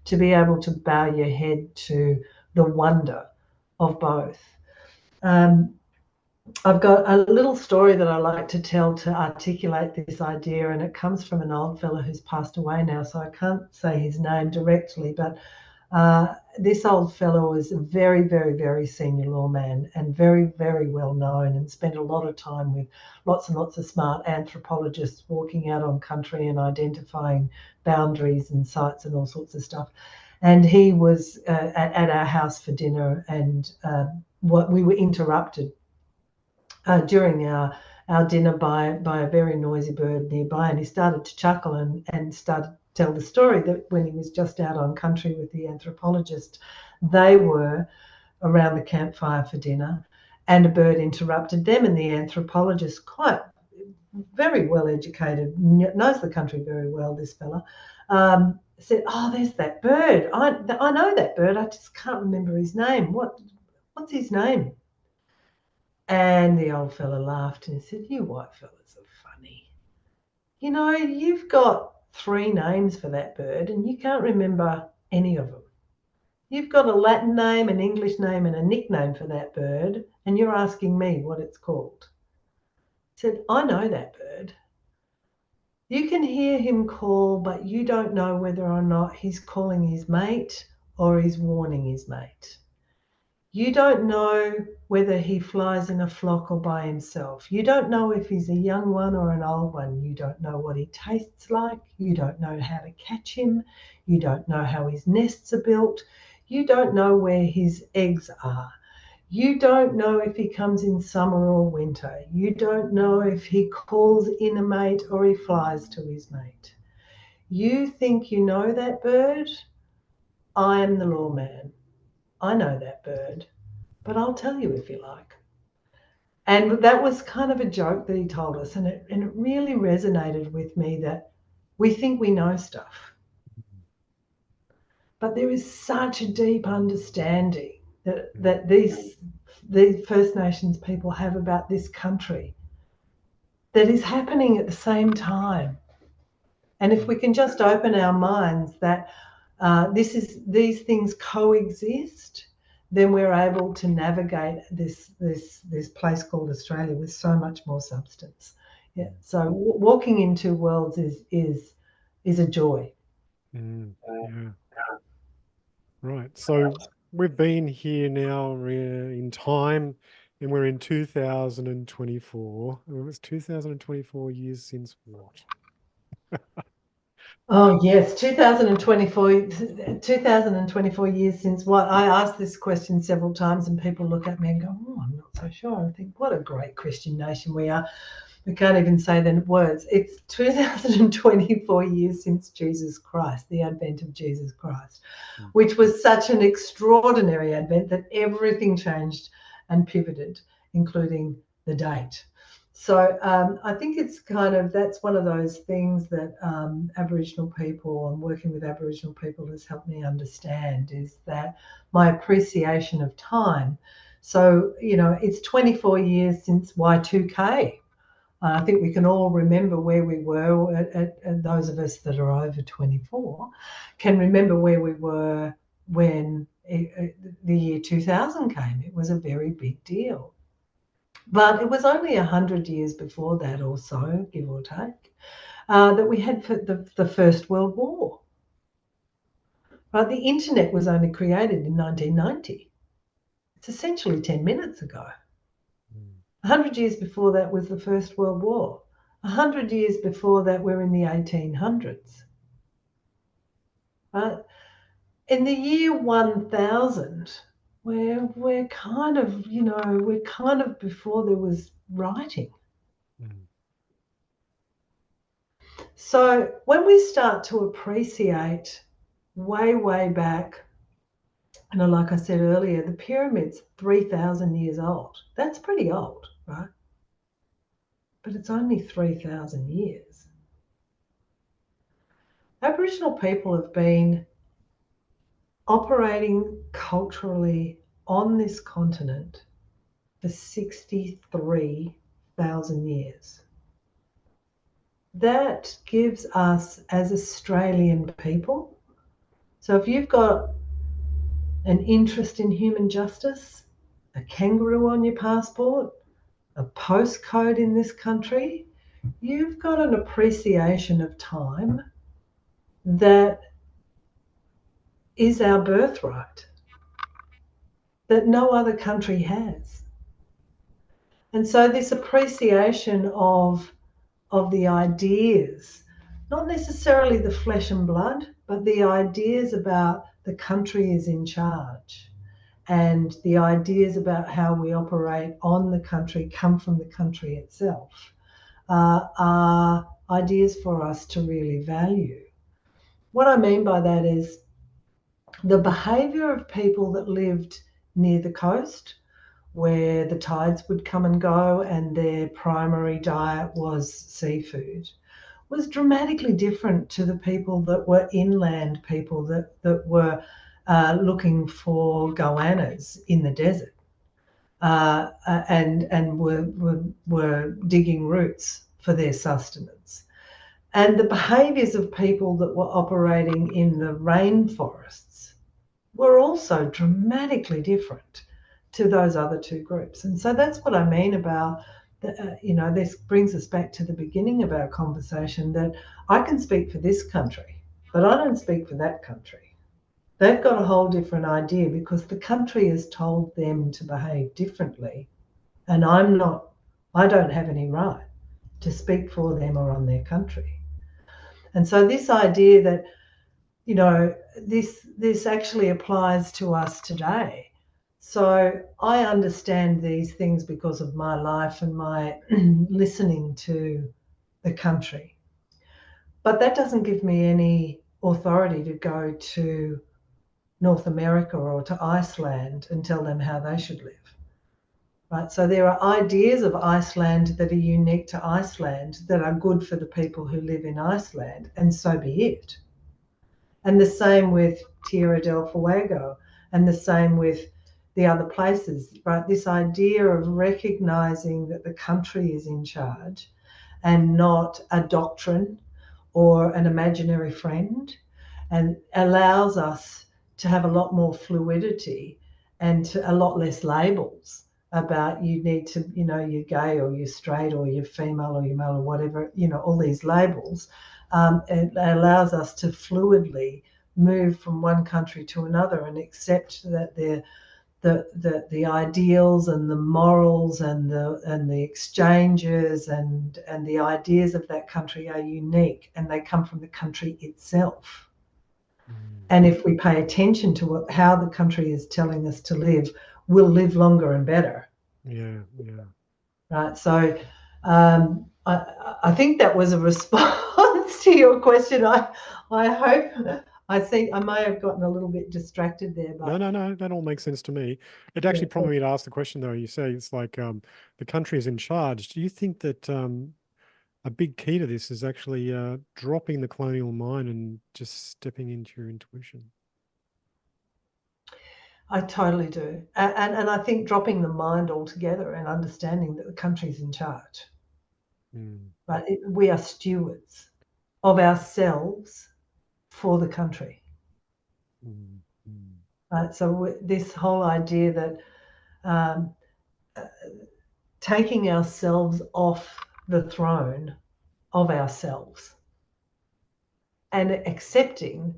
to be able to bow your head to the wonder of both. I've got a little story that I like to tell to articulate this idea, and it comes from an old fellow who's passed away now, so I can't say his name directly, but this old fellow was a very, very, very senior lawman and very, very well known, and spent a lot of time with lots and lots of smart anthropologists walking out on country and identifying boundaries and sites and all sorts of stuff. And he was at our house for dinner, and we were interrupted during our dinner by a very noisy bird nearby, and he started to chuckle and started to tell the story that when he was just out on country with the anthropologist, they were around the campfire for dinner, and a bird interrupted them, and the anthropologist, quite very well educated, knows the country very well, this fella, said, "Oh, there's that bird. I know that bird. I just can't remember his name. What's his name?" And the old fella laughed and he said, "You white fellas are funny. You've got three names for that bird and you can't remember any of them. You've got a Latin name, an English name, and a nickname for that bird, and you're asking me what it's called." He said, "I know that bird. You can hear him call, but you don't know whether or not he's calling his mate or he's warning his mate. You don't know whether he flies in a flock or by himself. You don't know if he's a young one or an old one. You don't know what he tastes like. You don't know how to catch him. You don't know how his nests are built. You don't know where his eggs are. You don't know if he comes in summer or winter. You don't know if he calls in a mate or he flies to his mate. You think you know that bird? I am the lawman. I know that bird. But I'll tell you if you like." And that was kind of a joke that he told us. And it really resonated with me that we think we know stuff, but there is such a deep understanding that these First Nations people have about this country that is happening at the same time. And if we can just open our minds that these things coexist, then we're able to navigate this place called Australia with so much more substance. Yeah. So walking in two worlds is a joy. Yeah. Right. So we've been here now in time, and we're in 2024. It was 2024 years since what? Oh yes, 2024 years since what? I asked this question several times and people look at me and go, "Oh, I'm not so sure." I think, what a great Christian nation we are. We can't even say the words. It's 2024 years since Jesus Christ, the advent of Jesus Christ, which was such an extraordinary advent that everything changed and pivoted, including the date. So I think it's that's one of those things that Aboriginal people and working with Aboriginal people has helped me understand, is that my appreciation of time. So, it's 24 years since Y2K. I think we can all remember where we were, and those of us that are over 24 can remember where we were when the year 2000 came. It was a very big deal. But it was only 100 years before that or so, give or take, that we had the First World War. Right? The internet was only created in 1990. It's essentially 10 minutes ago. 100 years before that was the First World War. 100 years before that, we're in the 1800s. Right? In the year 1000, we're kind of, we're kind of before there was writing. So when we start to appreciate way, way back, like I said earlier, the pyramid's 3,000 years old. That's pretty old, right? But it's only 3,000 years. Aboriginal people have been operating culturally on this continent for 63,000 years. That gives us, as Australian people, so if you've got an interest in human justice, a kangaroo on your passport, a postcode in this country, you've got an appreciation of time that is our birthright, that no other country has. And so this appreciation of the ideas, not necessarily the flesh and blood, but the ideas about the country is in charge, and the ideas about how we operate on the country come from the country itself, are ideas for us to really value. What I mean by that is the behaviour of people that lived near the coast, where the tides would come and go and their primary diet was seafood, was dramatically different to the people that were inland people that were looking for goannas in the desert, and were digging roots for their sustenance. And the behaviours of people that were operating in the rainforests were also dramatically different to those other two groups. And so that's what I mean about, this brings us back to the beginning of our conversation, that I can speak for this country, but I don't speak for that country. They've got a whole different idea because the country has told them to behave differently. And I don't have any right to speak for them or on their country. And so this idea that, this actually applies to us today. So I understand these things because of my life and my listening to the country. But that doesn't give me any authority to go to North America or to Iceland and tell them how they should live. Right? So there are ideas of Iceland that are unique to Iceland that are good for the people who live in Iceland, and so be it. And the same with Tierra del Fuego, and the same with the other places, right? This idea of recognizing that the country is in charge and not a doctrine or an imaginary friend, and allows us to have a lot more fluidity and a lot less labels about you need to, you're gay or you're straight or you're female or you're male or whatever, all these labels. It allows us to fluidly move from one country to another and accept that the ideals and the morals and the exchanges and the ideas of that country are unique, and they come from the country itself. And if we pay attention to how the country is telling us to live, we'll live longer and better. Yeah. Right. So I think that was a response to your question. I hope. I think I may have gotten a little bit distracted there, but No, that all makes sense to me. It actually prompted me to ask the question, though. You say it's like the country is in charge. Do you think that a big key to this is actually dropping the colonial mind and just stepping into your intuition? I totally do. And I think dropping the mind altogether and understanding that the country's in charge. But we are stewards of ourselves for the country. Right? So this whole idea that taking ourselves off the throne of ourselves and accepting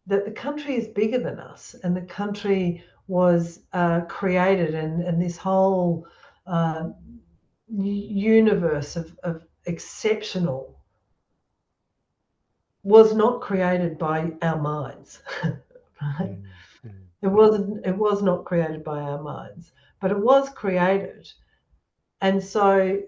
that the country is bigger than us, and the country was created, and this whole universe of exceptional was not created by our minds. Right? It was not created by our minds, but it was created. And so,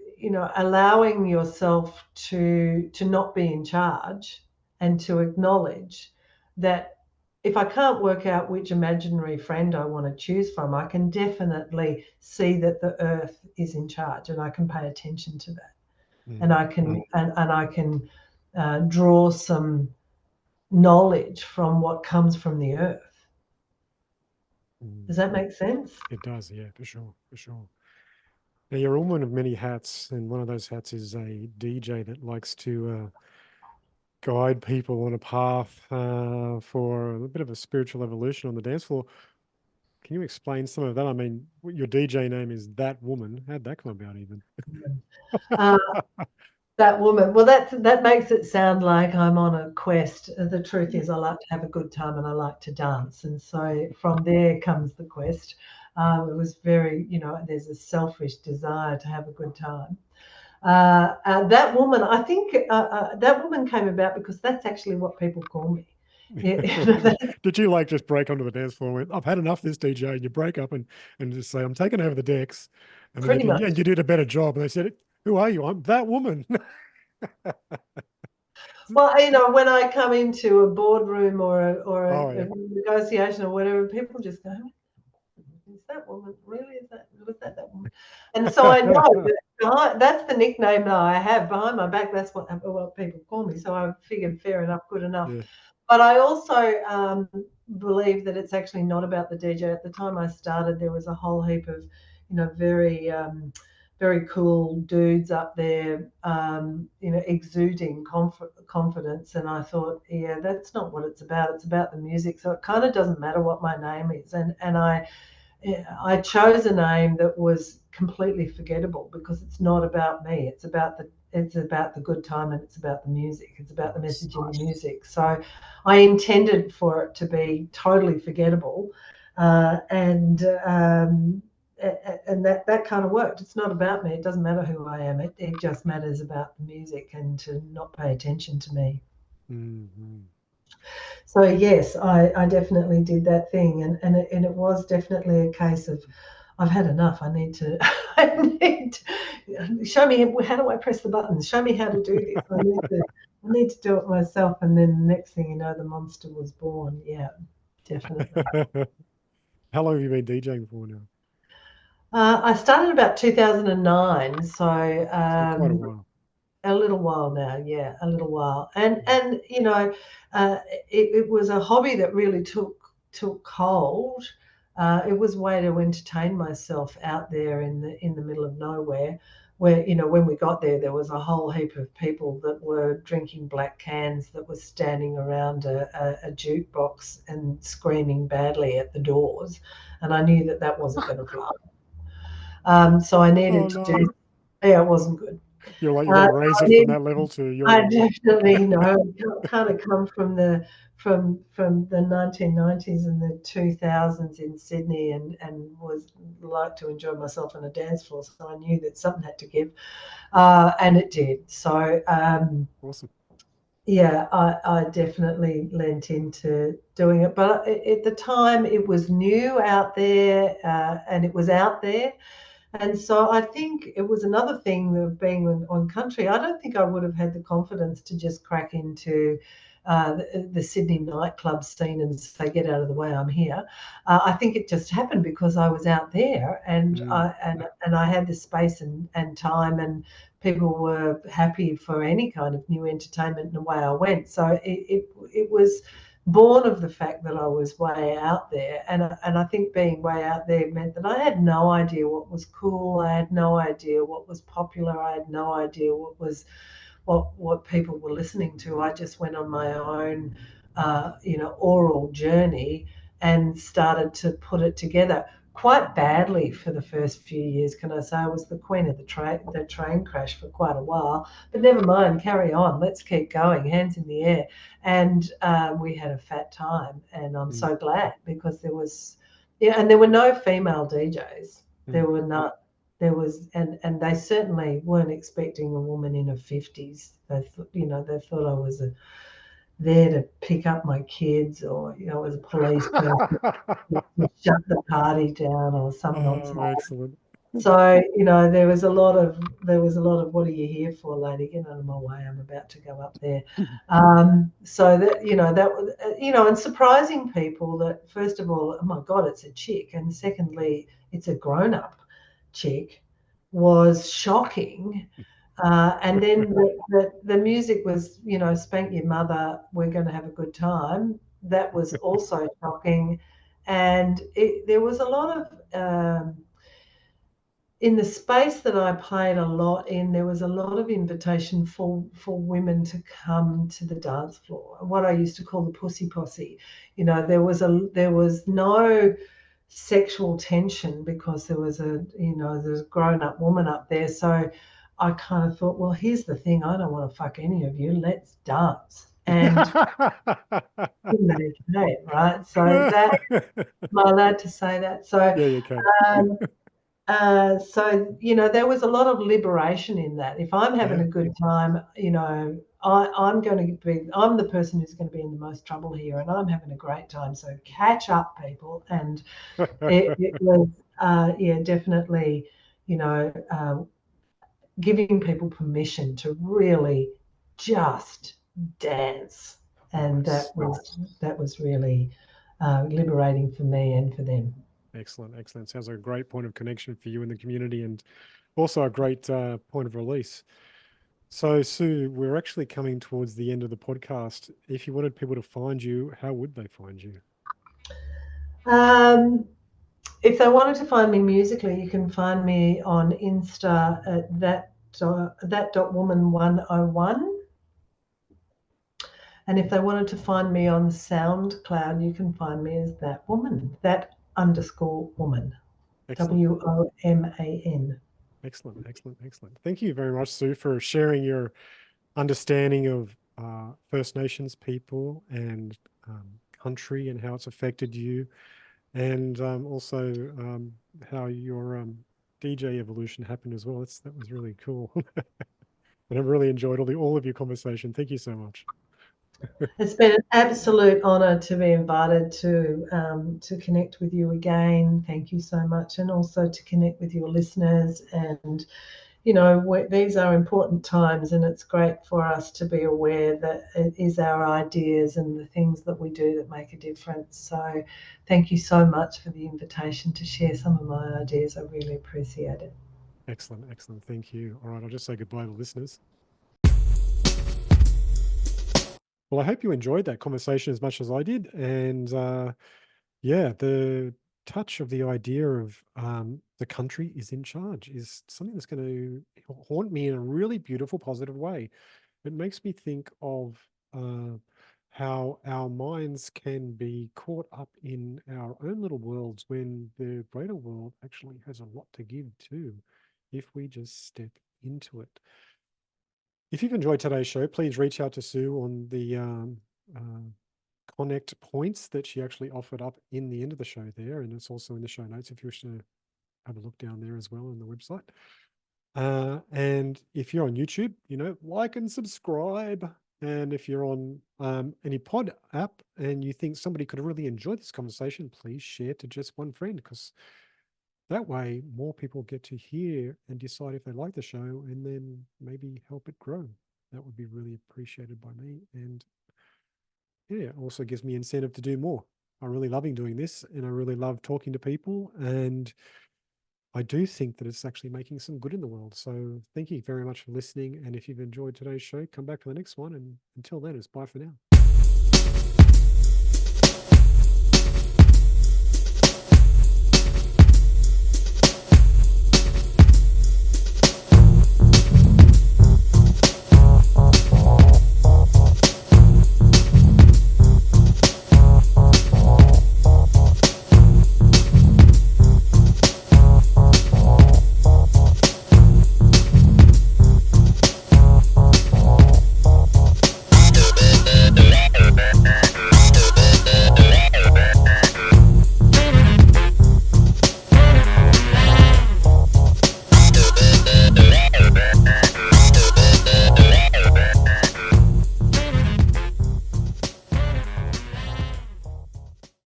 allowing yourself to not be in charge, and to acknowledge that if I can't work out which imaginary friend I want to choose from, I can definitely see that the earth is in charge, and I can pay attention to that. And I can and I can draw some knowledge from what comes from the earth. Does that make sense? It does, yeah, for sure, for sure. Now, you're a woman of many hats, and one of those hats is a DJ that likes to guide people on a path for a bit of a spiritual evolution on the dance floor. Can you explain some of that? I mean, your DJ name is That Woman. How'd that come about even? That woman. Well, that makes it sound like I'm on a quest. The truth is, I like to have a good time and I like to dance, and so from there comes the quest. It was very, there's a selfish desire to have a good time. That woman, I think, that woman came about because that's actually what people call me. Did you just break onto the dance floor and went, I've had enough of this, DJ, and you break up and just say, I'm taking over the decks, and then Pretty much. and you did a better job, and they said, who are you? I'm that woman. Well, when I come into a boardroom or a negotiation or whatever, people just go, is that woman really? Was that woman? And so I know that that's the nickname that I have behind my back. That's what people call me. So I figured fair enough, good enough. Yeah. But I also believe that it's actually not about the DJ. At the time I started, there was a whole heap of, very very cool dudes up there, exuding confidence. And I thought, yeah, that's not what it's about. It's about the music. So it kind of doesn't matter what my name is. And I chose a name that was completely forgettable because it's not about me. It's about the good time, and it's about the music. It's about the message in the music. So I intended for it to be totally forgettable, and that kind of worked. It's not about me. It doesn't matter who I am. It just matters about the music, and to not pay attention to me. Mm-hmm. So yes, I definitely did that thing, and it was definitely a case of, I've had enough. I need to show me, how do I press the buttons? Show me how to do this. I need to do it myself. And then the next thing you know, the monster was born. Yeah, definitely. How long have you been DJing for now? I started about 2009, so quite a while. A little while now, yeah, a little while. And it was a hobby that really took hold. It was a way to entertain myself out there in the middle of nowhere, where, when we got there was a whole heap of people that were drinking black cans, that were standing around a jukebox and screaming badly at the doors, and I knew that wasn't going to fly. So I needed to do. Yeah, it wasn't good. You're like, you're going to raise it from that level to your I level. definitely kind of come from the 1990s and the 2000s in Sydney, and was like to enjoy myself on a dance floor. So I knew that something had to give, and it did. So awesome. Yeah, I definitely lent into doing it, but at the time it was new out there, and it was out there. And so I think it was another thing of being on country. I don't think I would have had the confidence to just crack into the Sydney nightclub scene and say, get out of the way, I'm here. I think it just happened because I was out there, and I had the space and time, and people were happy for any kind of new entertainment, and away I went. So it was born of the fact that I was way out there, and I think being way out there meant that I had no idea what was cool. I had no idea what was popular. I had no idea what people were listening to. I just went on my own, oral journey and started to put it together. quite badly for the first few years. Can I say I was the queen of the train crash for quite a while, but never mind, carry on. Let's keep going, hands in the air. And we had a fat time, and I'm so glad, because there was, yeah, and there were no female DJs. There were not. There was, and they certainly weren't expecting a woman in her 50s. They thought, they thought I was there to pick up my kids, or as a police person to shut the party down, or some nonsense. Excellent. So there was a lot of what are you here for, lady? Get out of my way. I'm about to go up there. So that was and surprising people that, first of all, oh my God, it's a chick, and secondly, it's a grown-up chick, was shocking. And then the music was, spank your mother, we're going to have a good time. That was also shocking. And there was a lot of, in the space that I played a lot in, there was a lot of invitation for women to come to the dance floor, what I used to call the pussy posse. There was no sexual tension, because there was a grown-up woman up there. So I kind of thought, well, here's the thing, I don't want to fuck any of you, let's dance. And right, so that, am I allowed to say that? So yeah, you can. so there was a lot of liberation in that. If I'm having a good time, I'm the person who's going to be in the most trouble here, and I'm having a great time. So catch up, people. And it was definitely giving people permission to really just dance, and Nice. that was really liberating for me and for them. Excellent, excellent. Sounds like a great point of connection for you in the community, and also a great point of release. So, Sue, we're actually coming towards the end of the podcast. If you wanted people to find you, how would they find you? If they wanted to find me musically, you can find me on Insta at that.woman101. And if they wanted to find me on SoundCloud, you can find me as that woman, that_woman, Excellent. WOMAN. Excellent, excellent, excellent. Thank you very much, Sue, for sharing your understanding of First Nations people and country, and how it's affected you, and also how your DJ evolution happened as well. That was really cool. And I've really enjoyed all of your conversation. Thank you so much. It's been an absolute honour to be invited to connect with you again. Thank you so much, and also to connect with your listeners. And these are important times, and it's great for us to be aware that it is our ideas and the things that we do that make a difference. So thank you so much for the invitation to share some of my ideas. I really appreciate it. Excellent, excellent. Thank you. All right, I'll just say goodbye to listeners. Well, I hope you enjoyed that conversation as much as I did. And yeah, the touch of the idea of the country is in charge is something that's going to haunt me in a really beautiful, positive way. It makes me think of how our minds can be caught up in our own little worlds, when the greater world actually has a lot to give too, if we just step into it. If you've enjoyed today's show, please reach out to Sue on the connect points that she actually offered up in the end of the show there. And it's also in the show notes if you wish to have a look down there as well on the website. And if you're on YouTube, like and subscribe. And if you're on any pod app and you think somebody could really enjoy this conversation, please share to just one friend, because that way more people get to hear and decide if they like the show, and then maybe help it grow. That would be really appreciated by me. And yeah, it also gives me incentive to do more. I'm really loving doing this, and I really love talking to people, and I do think that it's actually making some good in the world. So thank you very much for listening. And if you've enjoyed today's show, come back for the next one. And until then, it's bye for now.